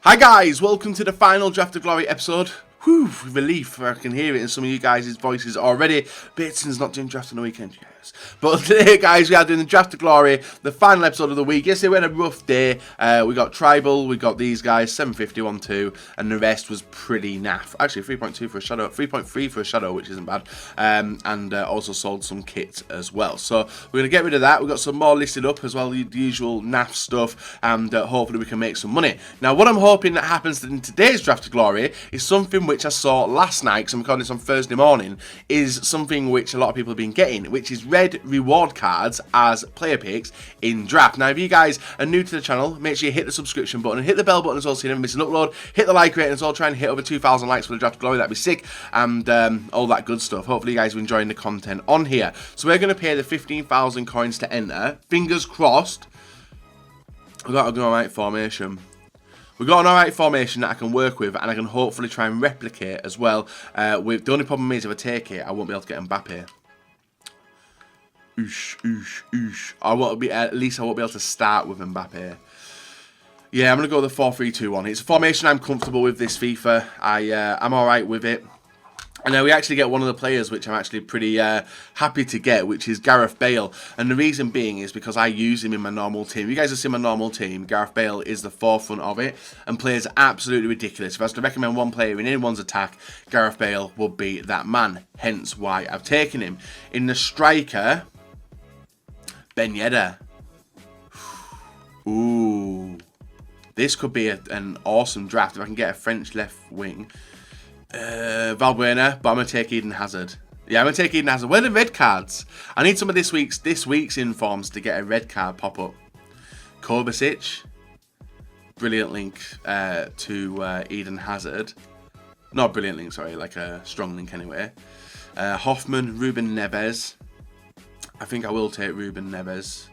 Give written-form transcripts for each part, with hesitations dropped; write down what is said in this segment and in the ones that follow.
Hi guys, welcome to the final Draft of Glory episode. Whew, relief, I can hear it in some of you guys' voices already. Bateson's not doing draft on the weekend, yes. But today guys, we are doing the Draft of Glory, the final episode of the week. Yesterday we had a rough day. We got Tribal, we got these guys, 750, 2, and the rest was pretty naff. Actually 3.2 for a shadow, 3.3 for a shadow, which isn't bad. And also sold some kits as well. So we're going to get rid of that. We've got some more listed up as well, the usual naff stuff, and hopefully we can make some money. Now what I'm hoping that happens in today's Draft of Glory is something which I saw last night, because I'm recording this on Thursday morning, is something which a lot of people have been getting, which is red reward cards as player picks in draft. Now if you guys are new to the channel, make sure you hit the subscription button and hit the bell button as well so you never miss an upload. Hit the like rating as well, try and hit over 2,000 likes for the Draft of Glory, that'd be sick, and all that good stuff. Hopefully you guys are enjoying the content on here. So we're going to pay the 15,000 coins to enter. Fingers crossed we've got a good right formation. We've got an alright formation that I can work with, and I can hopefully try and replicate as well. The only problem is if I take it, I won't be able to get Mbappe. I won't be, at least I won't be able to start with Mbappe. Yeah, I'm going to go with the 4-3-2-1. It's a formation I'm comfortable with this FIFA. I'm alright with it. And we actually get one of the players which I'm actually pretty happy to get, which is Gareth Bale. And the reason being is because I use him in my normal team. You guys have seen my normal team. Gareth Bale is the forefront of it and plays absolutely ridiculous. If I was to recommend one player in anyone's attack, Gareth Bale would be that man. Hence why I've taken him. In the striker, Ben Yedder. Ooh. This could be an awesome draft if I can get a French left wing. Valbuena, but I'm going to take Eden Hazard. Yeah, I'm going to take Eden Hazard. Where are the red cards? I need some of this week's informs to get a red card pop up. Kovacic. Brilliant link to Eden Hazard. Not brilliant link, sorry, like a strong link anyway. Hoffman, Ruben Neves. I think I will take Ruben Neves.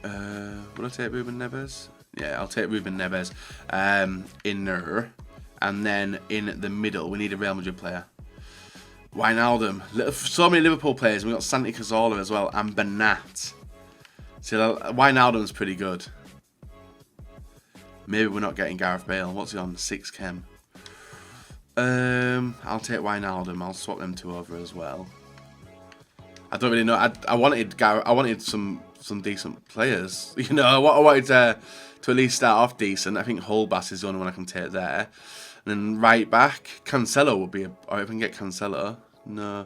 Will I take Ruben Neves? Yeah, I'll take Ruben Neves. In there. And then in the middle, we need a Real Madrid player. Wijnaldum. So many Liverpool players. We've got Santi Cazorla as well. And Bernat. So Wijnaldum's pretty good. Maybe we're not getting Gareth Bale. What's he on? 6 chem. I'll take Wijnaldum. I'll swap them two over as well. I don't really know. I wanted some decent players. You know, I wanted to at least start off decent. I think Holbass is the only one I can take there. And then right back, Cancelo would be, or if I can get Cancelo, no,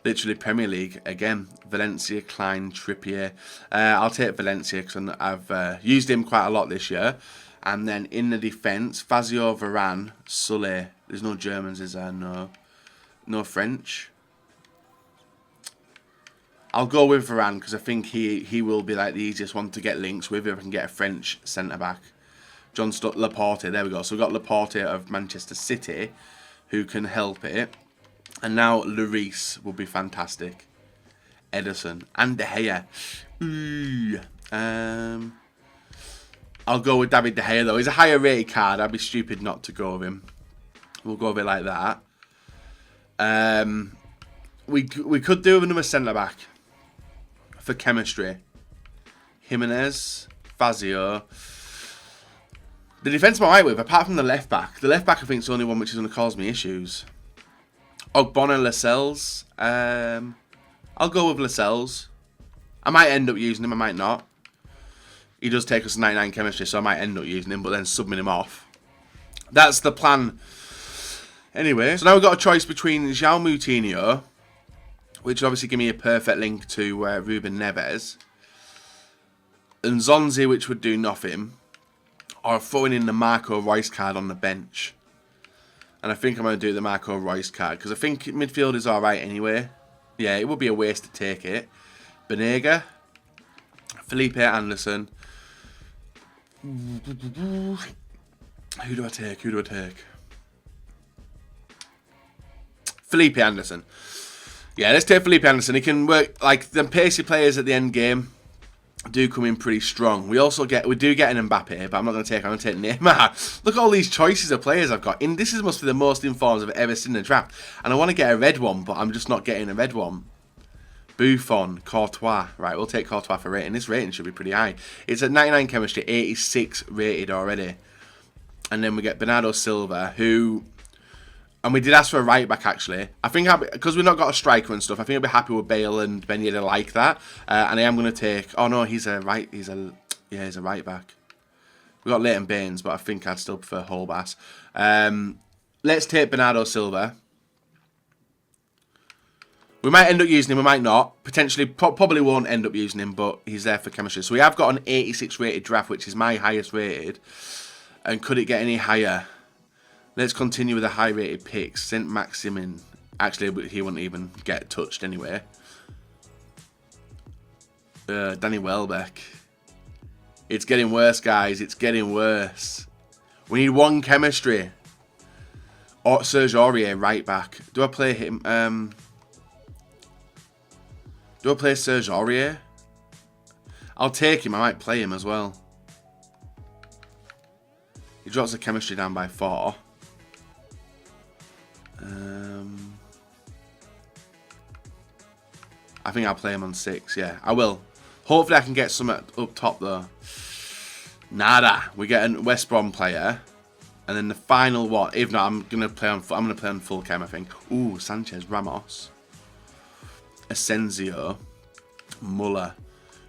literally Premier League again. Valencia, Klein, Trippier. I'll take Valencia because I've used him quite a lot this year. And then in the defence, Fazio, Varane, Sule. There's no Germans, is there? No French. I'll go with Varane because I think he will be like the easiest one to get links with if I can get a French centre back. John Laporte, there we go. So we've got Laporte of Manchester City who can help it. And now Lloris will be fantastic. Ederson and De Gea. I'll go with David De Gea though. He's a higher rated card. I'd be stupid not to go with him. We'll go with it like that. We could do another centre back for chemistry. Jimenez, Fazio. The defence I'm alright with, apart from the left back. The left back I think is the only one which is going to cause me issues. Ogbonna, Lascelles. I'll go with Lascelles. I might end up using him, I might not. He does take us 99 chemistry, so I might end up using him, but then subbing him off. That's the plan. Anyway, so now we've got a choice between João Moutinho, which will obviously give me a perfect link to Ruben Neves, and Zonzi, which would do nothing, or throwing in the Marco Reus card on the bench. And I think I'm going to do the Marco Reus card, because I think midfield is alright anyway. Yeah, it would be a waste to take it. Benega, Felipe Anderson. Who do I take? Felipe Anderson. Yeah, let's take Felipe Anderson. He can work, like, the pacey players at the end game do come in pretty strong. We do get an Mbappe, but I'm not going to take him. I'm going to take Neymar. Look at all these choices of players I've got. This must be the most informed I've ever seen in a draft. And I want to get a red one, but I'm just not getting a red one. Buffon, Courtois. Right, we'll take Courtois for rating. This rating should be pretty high. It's at 99 chemistry, 86 rated already. And then we get Bernardo Silva, who... And we did ask for a right back, actually. I think, because we've not got a striker and stuff, I think I'll be happy with Bale and Ben Yedder like that. And I am going to take... Oh, no, he's a right back. We got Leighton Baines, but I think I'd still prefer Holbass. Let's take Bernardo Silva. We might end up using him, we might not. Potentially, probably won't end up using him, but he's there for chemistry. So we have got an 86 rated draft, which is my highest rated. And could it get any higher? Let's continue with the high rated picks. Saint Maximin. Actually, he wouldn't even get touched anyway. Danny Welbeck. It's getting worse, guys. It's getting worse. We need one chemistry. Or Serge Aurier, right back. Do I play him? Do I play Serge Aurier? I'll take him. I might play him as well. He drops the chemistry down by 4. I think I'll play him on 6. Yeah, I will. Hopefully I can get some up top though. Nada. We get a West Brom player, and then the final what? If not, I'm gonna play on full chem. I think. Ooh, Sanchez, Ramos, Asensio, Muller.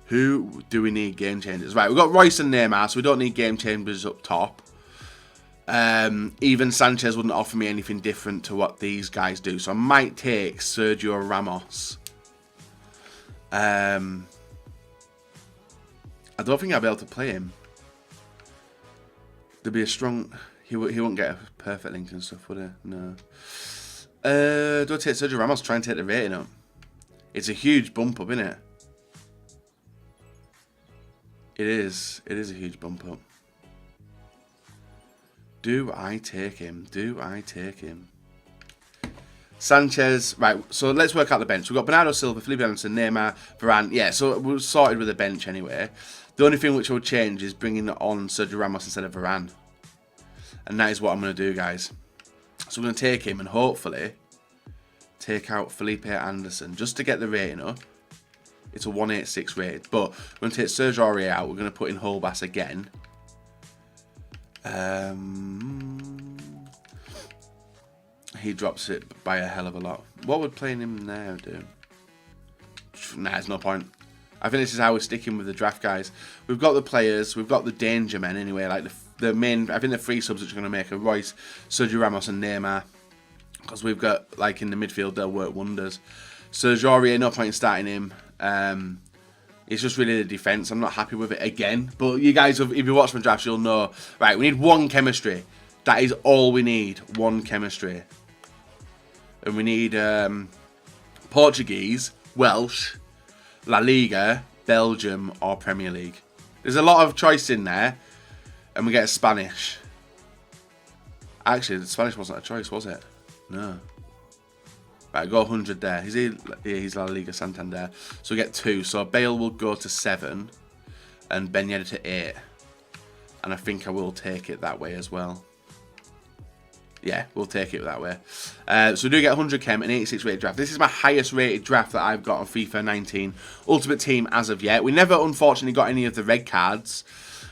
Who do we need game changers? Right, we've got Royce and Neymar, so we don't need game changers up top. Even Sanchez wouldn't offer me anything different to what these guys do, so I might take Sergio Ramos. I don't think I'll be able to play him. There'd be a strong... He wouldn't get a perfect link and stuff, would he? No. Do I take Sergio Ramos? Try and take the rating up. It's a huge bump up, isn't it? It is. It is a huge bump up. Do I take him? Do I take him? Sanchez. Right, so let's work out the bench. We've got Bernardo Silva, Felipe Anderson, Neymar, Varane. Yeah, so we're sorted with the bench anyway. The only thing which I would change is bringing on Sergio Ramos instead of Varane. And that is what I'm going to do, guys. So we're going to take him and hopefully take out Felipe Anderson just to get the rating up. It's a 186 rated. But we're going to take Serge Aurier out. We're going to put in Holbass again. He drops it by a hell of a lot. What would playing him now do? Nah, there's no point. I think this is how we're sticking with the draft, guys. We've got the players. We've got the danger men anyway. Like the main, I think the 3 subs which are going to make are Royce, Sergio Ramos and Neymar. Because we've got, like in the midfield, they'll work wonders. Serge Aurier, no point in starting him. It's just really the defence. I'm not happy with it again. But you guys, if you watch my drafts, you'll know. Right, we need one chemistry. That is all we need. One chemistry. And we need Portuguese, Welsh, La Liga, Belgium, or Premier League. There's a lot of choice in there. And we get a Spanish. Actually, the Spanish wasn't a choice, was it? No. Right, go 100 there. He's La Liga Santander. So we get 2. So Bale will go to 7. And Ben Yedder to 8. And I think I will take it that way as well. Yeah, we'll take it that way. So we do get 100 chem and 86 rated draft. This is my highest rated draft that I've got on FIFA 19 Ultimate Team as of yet. We never, unfortunately, got any of the red cards,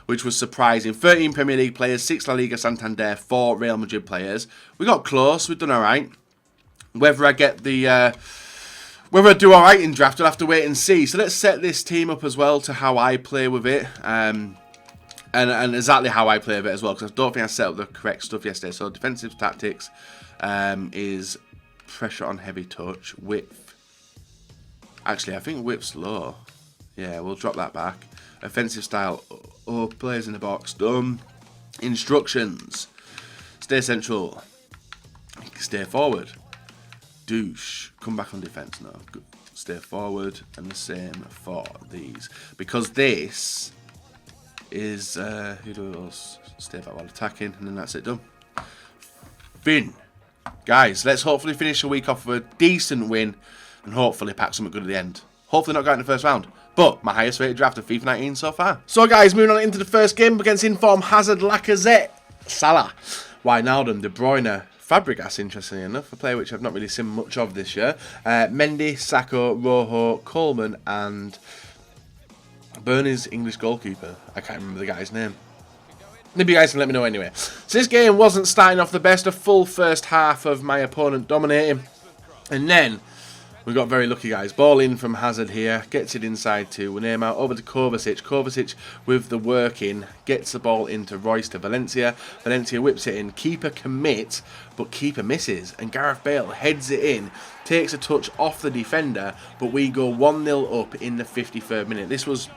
which was surprising. 13 Premier League players, 6 La Liga Santander, 4 Real Madrid players. We got close. We've done all right. Whether I get the... whether I do all right in draft, we'll have to wait and see. So let's set this team up as well to how I play with it. And exactly how I play with it as well, because I don't think I set up the correct stuff yesterday. So defensive tactics is pressure on heavy touch, width. Actually, I think width's low. Yeah, we'll drop that back. Offensive style, players in the box, done. Instructions, stay central, stay forward. Douche, come back on defense. No, good. Stay forward, and the same for these, because this is who does stay back while attacking, and then that's it done. Fin, guys, let's hopefully finish the week off with a decent win, and hopefully pack something good at the end. Hopefully not go out in the first round, but my highest rated draft of FIFA 19 so far. So guys, moving on into the first game against inform Hazard, Lacazette, Salah, Wijnaldum, De Bruyne, Fabregas, interestingly enough, a player which I've not really seen much of this year. Mendy, Sacco, Rojo, Coleman, and Burnley's English goalkeeper. I can't remember the guy's name. Maybe you guys can let me know anyway. So this game wasn't starting off the best. A full first half of my opponent dominating. And then we got very lucky, guys. Ball in from Hazard here. Gets it inside to Neymar. Over to Kovacic. Kovacic with the work in. Gets the ball into Royce to Valencia. Valencia whips it in. Keeper commits, but keeper misses. And Gareth Bale heads it in. Takes a touch off the defender. But we go 1-0 up in the 53rd minute. This was,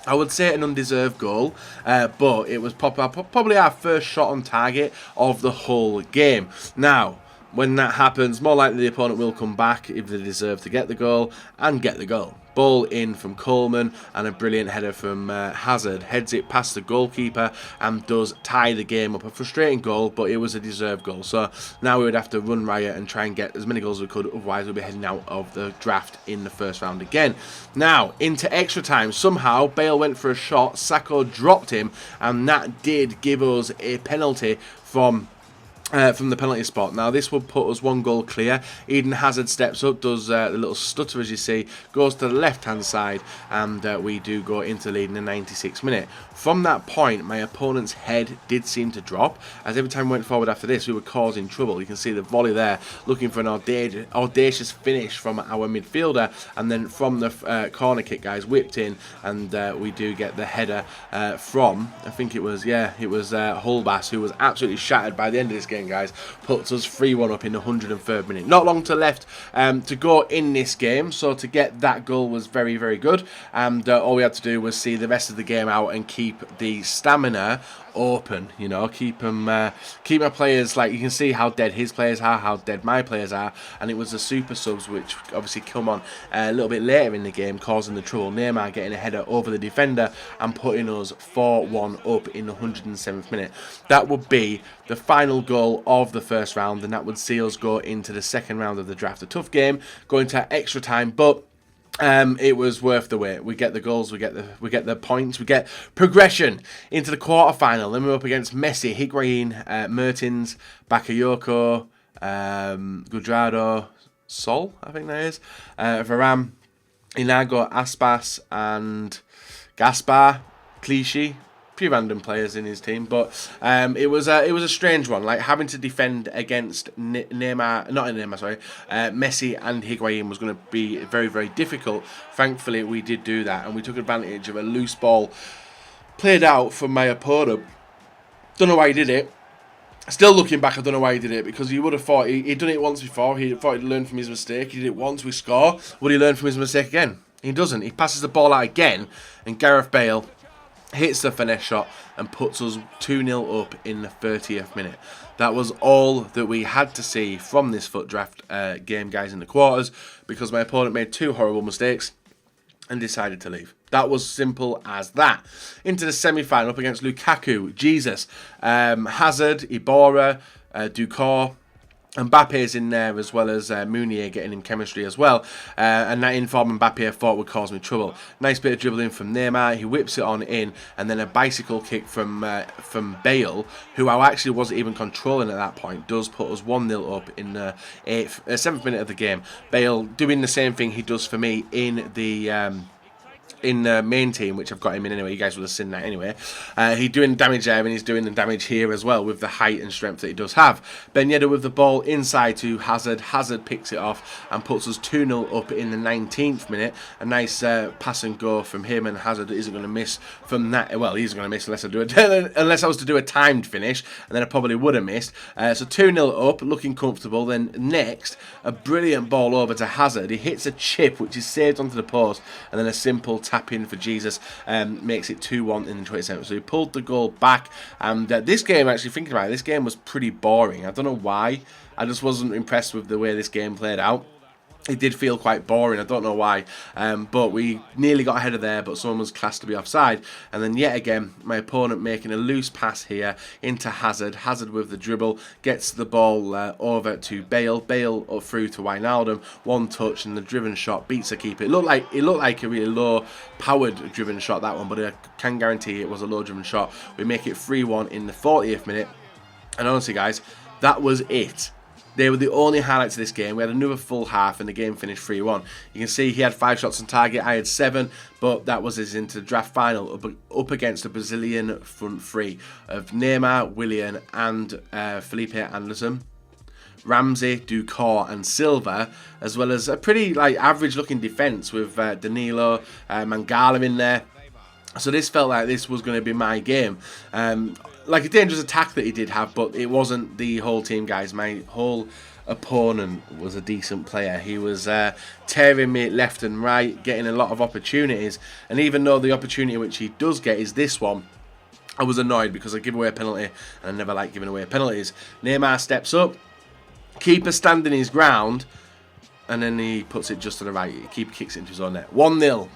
I would say, an undeserved goal, but it was probably our first shot on target of the whole game. Now, when that happens, more likely the opponent will come back if they deserve to get the goal, and get the goal. Ball in from Coleman, and a brilliant header from Hazard. Heads it past the goalkeeper and does tie the game up. A frustrating goal, but it was a deserved goal. So now we would have to run riot and try and get as many goals as we could, otherwise we'll be heading out of the draft in the first round again. Now, into extra time. Somehow, Bale went for a shot, Sacco dropped him, and that did give us a penalty from the penalty spot. Now this will put us 1 goal clear. Eden Hazard steps up, does the little stutter as you see, goes to the left hand side, and we do go into lead in the 96th minute. From that point, my opponent's head did seem to drop, as every time we went forward after this we were causing trouble. You can see the volley there, looking for an audacious finish from our midfielder, and then from the corner kick, guys, whipped in, and we do get the header from, I think it was Holbass, who was absolutely shattered by the end of this game, guys. Puts us 3-1 up in the 103rd minute. Not long to left to go in this game, so to get that goal was very, very good, and all we had to do was see the rest of the game out and keep the stamina open, you know, keep my players, like, you can see how dead his players are, how dead my players are, and it was the super subs which obviously come on a little bit later in the game, causing the trouble. Neymar getting a header over the defender and putting us 4-1 up in the 107th minute. That would be the final goal of the first round, and that would see us go into the second round of the draft. A tough game, going to extra time, but it was worth the wait. We get the goals, we get the points, we get progression into the quarterfinal. Then we're up against Messi, Higuain, Mertens, Bakayoko, Guajardo, Sol, I think that is, Varane, Inago, Aspas, and Gaspar, Clichy. Few random players in his team, but it was a strange one. Like, having to defend against Messi and Higuain was going to be very, very difficult. Thankfully, we did do that, and we took advantage of a loose ball played out from my opponent. Don't know why he did it. Still looking back, I don't know why he did it, because you would have thought he'd done it once before. He thought he'd learned from his mistake. He did it once, we score. Would he learn from his mistake again? He doesn't. He passes the ball out again, and Gareth Bale hits the finesse shot and puts us 2-0 up in the 30th minute. That was all that we had to see from this FUT draft game, guys, in the quarters, because my opponent made 2 horrible mistakes and decided to leave. That was simple as that. Into the semi-final up against Lukaku, Jesus, Hazard, Iborra, Ducor, Mbappe's in there, as well as Mounier getting him chemistry as well. And that inform Mbappe I thought would cause me trouble. Nice bit of dribbling from Neymar. He whips it on in, and then a bicycle kick from Bale, who I actually wasn't even controlling at that point, does put us 1-0 up in the 7th minute of the game. Bale doing the same thing he does for me in the main team, which I've got him in anyway. You guys will have seen that anyway. He's doing damage there, and he's doing the damage here as well with the height and strength that he does have. Ben Yedder with the ball inside to Hazard. Hazard picks it off and puts us 2-0 up in the 19th minute. A nice pass and go from him, and Hazard isn't going to miss from that. Well, he's going to miss unless I was to do a timed finish, and then I probably would have missed. So 2-0 up, looking comfortable. Then next, a brilliant ball over to Hazard. He hits a chip which is saved onto the post, and then a simple tap in for Jesus makes it 2-1 in the 27th. So he pulled the goal back, and this game, actually thinking about it, this game was pretty boring. I don't know why. I just wasn't impressed with the way this game played out. It did feel quite boring, I don't know why, but we nearly got ahead of there, but someone was classed to be offside, and then yet again, my opponent making a loose pass here into Hazard. Hazard with the dribble, gets the ball over to Bale. Bale up through to Wijnaldum, one touch, and the driven shot beats the keeper. It looked like a really low-powered driven shot, that one, but I can guarantee it was a low-driven shot. We make it 3-1 in the 40th minute, and honestly, guys, that was it. They were the only highlights of this game. We had another full half and the game finished 3-1. You can see he had 5 shots on target, I had 7, but that was his into the draft final up against a Brazilian front three of Neymar, Willian and Felipe Anderson, Ramsey, Ducor and Silva, as well as a pretty average looking defence with Danilo, Mangala in there. So this felt like this was going to be my game. Like a dangerous attack that he did have, but it wasn't the whole team, guys. My whole opponent was a decent player. He was tearing me left and right, getting a lot of opportunities. And even though the opportunity which he does get is this one, I was annoyed because I give away a penalty, and I never like giving away penalties. Neymar steps up, keeper standing his ground, and then he puts it just to the right. Keeper kicks it into his own net. 1-0.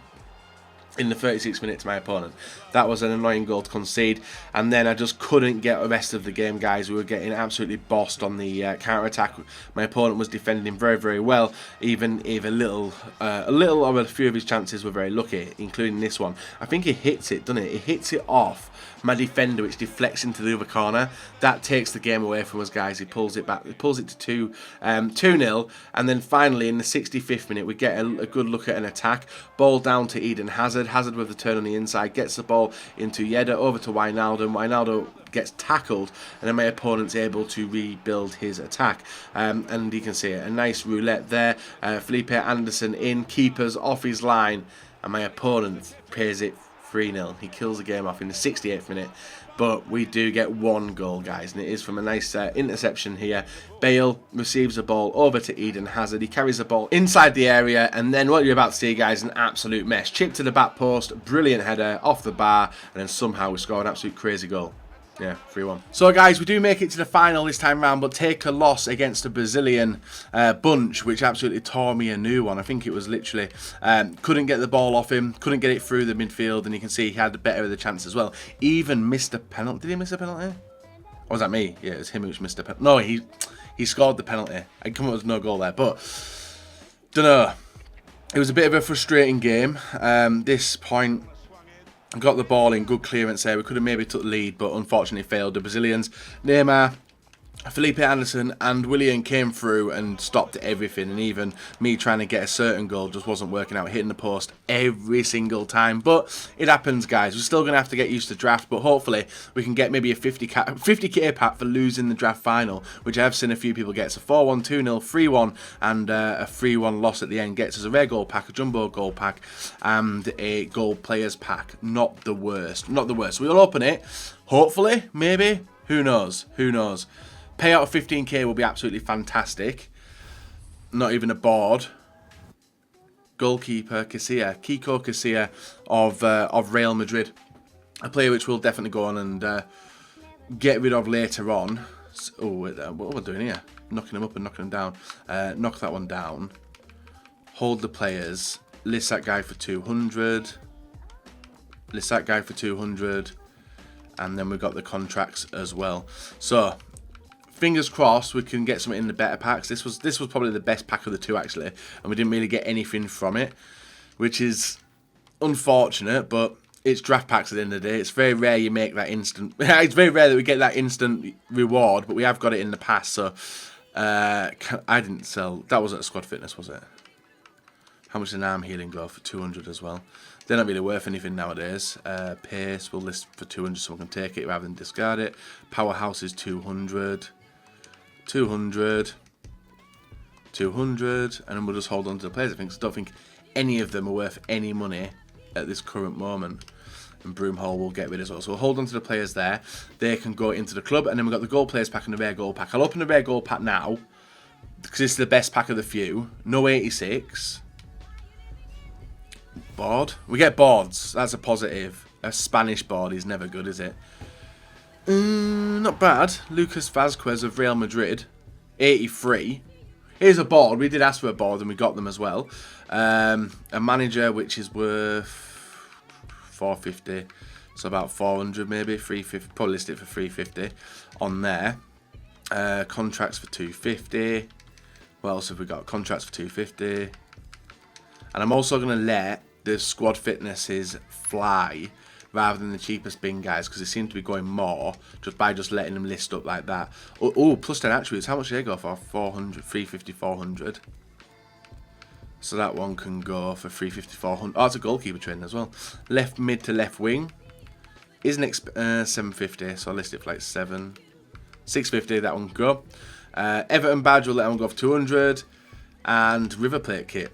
In the 36th minute to my opponent. That was an annoying goal to concede, and then I just couldn't get the rest of the game, guys. We were getting absolutely bossed on the counter-attack. My opponent was defending very, very well, even if a little of a few of his chances were very lucky, including this one. I think he hits it, doesn't it? He hits it off my defender, which deflects into the other corner. That takes the game away from us, guys. He pulls it back. He pulls it to 2-0, and then finally in the 65th minute we get a good look at an attack. Ball down to Eden Hazard. Hazard with the turn on the inside gets the ball into Yedder, over to Wijnaldum. Wijnaldum gets tackled, and then my opponent's able to rebuild his attack. And you can see it, a nice roulette there. Felipe Anderson in, keepers off his line, and my opponent pays it 3-0. He kills the game off in the 68th minute. But we do get one goal, guys, and it is from a nice interception here. Bale receives the ball over to Eden Hazard. He carries the ball inside the area, and then what you're about to see, guys, an absolute mess. Chip to the back post, brilliant header off the bar, and then somehow we score an absolute crazy goal. Yeah, 3-1. So, guys, we do make it to the final this time round, but take a loss against a Brazilian bunch, which absolutely tore me a new one. I think it was literally, couldn't get the ball off him, couldn't get it through the midfield, and you can see he had the better of the chance as well. Even missed a penalty. Did he miss a penalty? Or was that me? Yeah, it was him who missed a penalty. No, he scored the penalty. I come up with no goal there, but don't know. It was a bit of a frustrating game. This point, got the ball in, good clearance there. We could have maybe took the lead, but unfortunately failed. The Brazilians, Neymar, Felipe Anderson and Willian came through and stopped everything, and even me trying to get a certain goal just wasn't working out, hitting the post every single time. But it happens, guys. We're still going to have to get used to draft, but hopefully we can get maybe a 50k pack for losing the draft final, which I have seen a few people get. So 4-1, 2-0, 3-1 and a 3-1 loss at the end gets us a rare gold pack, a jumbo gold pack and a gold players pack. Not the worst, not the worst. We'll open it, hopefully, maybe, who knows, who knows. Payout of 15k will be absolutely fantastic. Not even a board. Goalkeeper Kiko Casilla of Real Madrid, a player which we'll definitely go on and get rid of later on. Oh, wait, what are we doing here? Knocking them up and knocking them down. Knock that one down. Hold the players. List that guy for 200. List that guy for 200. And then we've got the contracts as well. So, fingers crossed we can get something in the better packs. This was probably the best pack of the two, actually, and we didn't really get anything from it, which is unfortunate, but it's draft packs at the end of the day. It's very rare you make that instant. It's very rare that we get that instant reward, but we have got it in the past. So I didn't sell. That wasn't a squad fitness, was it? How much is an arm healing glove? For 200 as well. They're not really worth anything nowadays. Pace we'll list for 200, someone can take it rather than discard it. Powerhouse is 200. 200, 200, and then we'll just hold on to the players. I don't think any of them are worth any money at this current moment. And Broomhall will get rid as well. So we'll hold on to the players there. They can go into the club, and then we've got the gold players pack and the rare gold pack. I'll open the rare gold pack now because it's the best pack of the few. No 86. Board. We get boards. That's a positive. A Spanish board is never good, is it? Not bad. Lucas Vazquez of Real Madrid, 83. Here's a board. We did ask for a board and we got them as well. A manager which is worth 450, so about 400 maybe, 350. Probably list it for 350 on there. Contracts for 250. What else have we got? Contracts for 250. And I'm also going to let the squad fitnesses fly rather than the cheapest bin guys, because it seems to be going more just by just letting them list up like that. Oh, plus 10 attributes. How much do they go for? 400, 350, 400. So that one can go for 350, 400. Oh, it's a goalkeeper training as well. Left mid to left wing. Isn't 750, so I'll list it for like 650, that one can go. Everton badge will let one go for 200. And River Plate kit.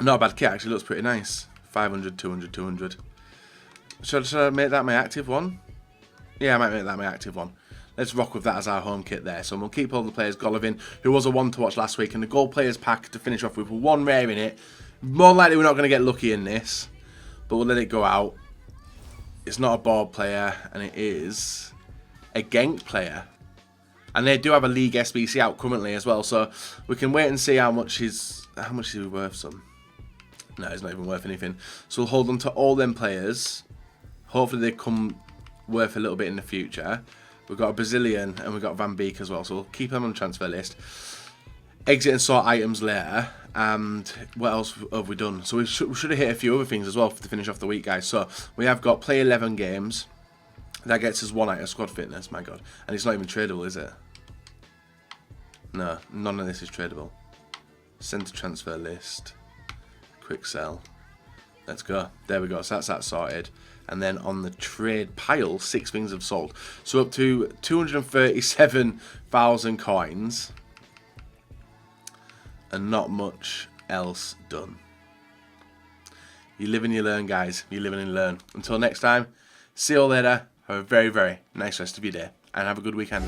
Not a bad kit, actually, looks pretty nice. 500, 200, 200. Should I make that my active one? Yeah, I might make that my active one. Let's rock with that as our home kit there. So we'll keep all the players. Golovin, who was a one to watch last week, and the gold players pack to finish off with one rare in it. More likely we're not going to get lucky in this, but we'll let it go out. It's not a board player, and it is a Genk player. And they do have a League SBC out currently as well, so we can wait and see how much is he worth. Some. No, it's not even worth anything. So we'll hold on to all them players. Hopefully they come worth a little bit in the future. We've got a Brazilian and we've got Van Beek as well, so we'll keep them on the transfer list. Exit and sort items later. And what else have we done? So we should have hit a few other things as well to finish off the week, guys. So we have got play 11 games. That gets us 1 item squad fitness, my god. And it's not even tradable, is it? No, none of this is tradable. Send to transfer list. Quick sell. Let's go. There we go. So that's that sorted. And then on the trade pile, 6 things have sold. So up to 237,000 coins. And not much else done. You live and you learn, guys. You live and you learn. Until next time, see you all later. Have a very, very nice rest of your day. And have a good weekend.